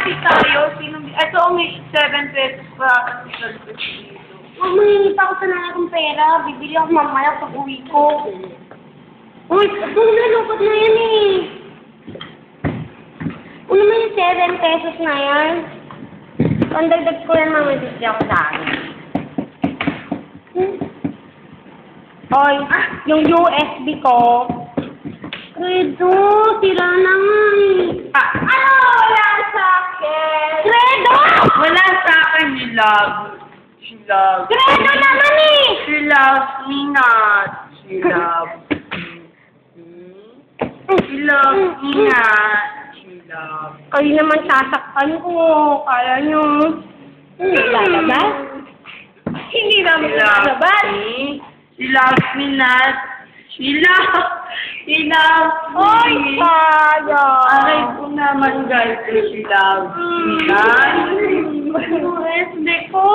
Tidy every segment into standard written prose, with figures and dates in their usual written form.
happy tayo. Ito, may 7 pesos pa. Mamahingit ako sa nanay kong pera. Bibili ako mamaya pag uwi ko. Uy, nalukot na yan eh. Ano naman yung 7 pesos na yan? Ang dagdag ko yan, mamaya bibili ako sa akin. Oy, yung USB ko. Credo, sira na nga eh. Ano? Wala sa akin. Credo! Wala sa akin, you love. She loves me. Credo naman eh! She loves me not. She loves me. She loves me not. She loves me. Kayo naman sasaktan ko. Kala nyo. Lalabas? Hindi naman lalabas. She loves me not. She loves me. Oy, tayo. Aray ko naman, guys. She loves me not. USB ko.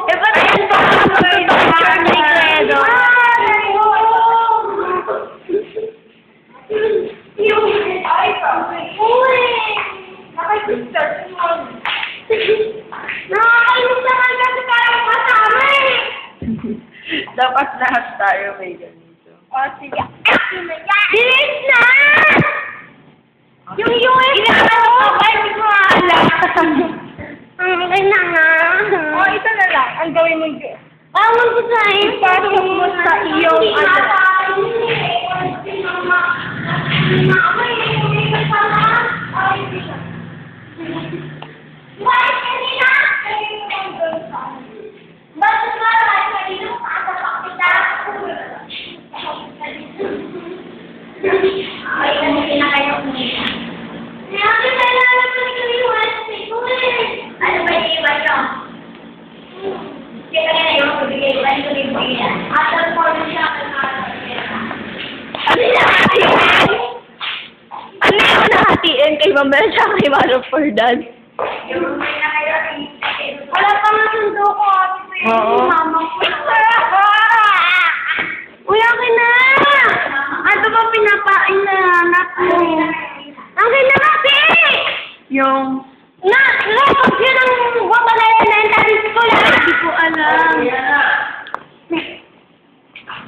Eh, ba't yun pa ako kayo na picture ni Credo? Nakakainis naman kasi tayo kasama eh. Dapat lahat tayo may ganito. O, sige. Bilis na! Yung USB ko! Hindi ko alam. Okay na nga. O, ito na lang. Ang gawin mo yun. Awon ko sa iyo. Ipasok mo sa iyong Ano yung nahatiin kay Mamel siya kay Marong Ferdad? Wala pa nga sundo ko. Oo. Mama ko. Uy, akin na! Ano ba pinapain na anak mo? Akin na kasi! Yung... Pag yun ang wapalayan na yung tabis ko lang. Hindi ko alam.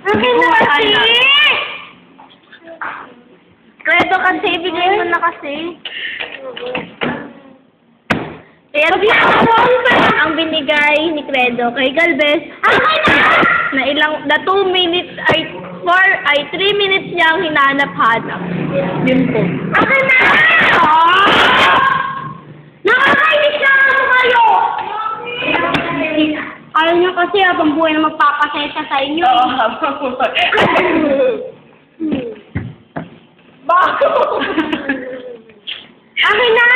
Akin na kasi! Credo kasi, bigay mo na kasi. Pero ang binigay ni Credo kay Galvez, na 2 minutes ay 3 minutes niyang hinanap-hanap. Yun po. Akin na! Nakakainis na ano kayo! Ayaw niyo kasi habang buhay na magpapasaya sa inyo. Oo, habang buhay. Bakit? Akin na!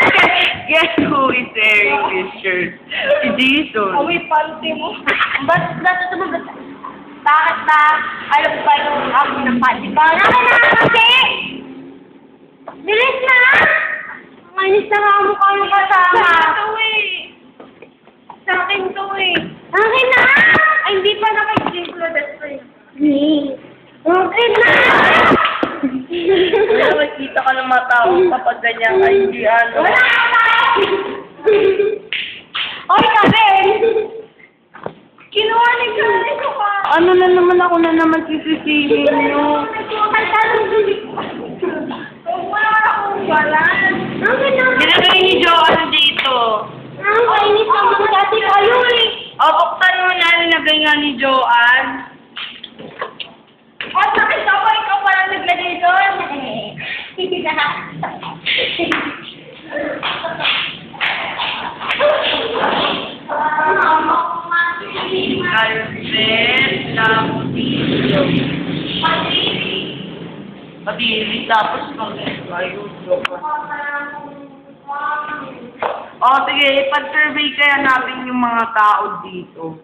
Guess who is wearing this shirt? Si Jason. Awi, panty mo. Ba't sumagot? Bakit ba? Alam ba yung ako ng panty ko? Akin na kasi! Bilis na! Mainis na nga mo kayo kasama. Sa akin to eh. Akin na! Ay, hindi pa nakag-include ko eh. Akin na! Nakikita ka ng mga tao kapag ganyan ay hindi ano. Wala ka! Oy, Kabel! Kinuha ni Kabel ko ka! Ano na naman ako na naman sisisihin nyo? Wala akong balan. Ginagay ni Joanne dito. Ang kainis naman kasi kayo eh. O, buksan mo na nilagay nga ni Joanne. O, bakit ako ikaw parang naglagay doon? Galvez lang dito. Padiri, tapos mag-ayun. O, sige, ipag-survey kaya natin yung mga tao dito.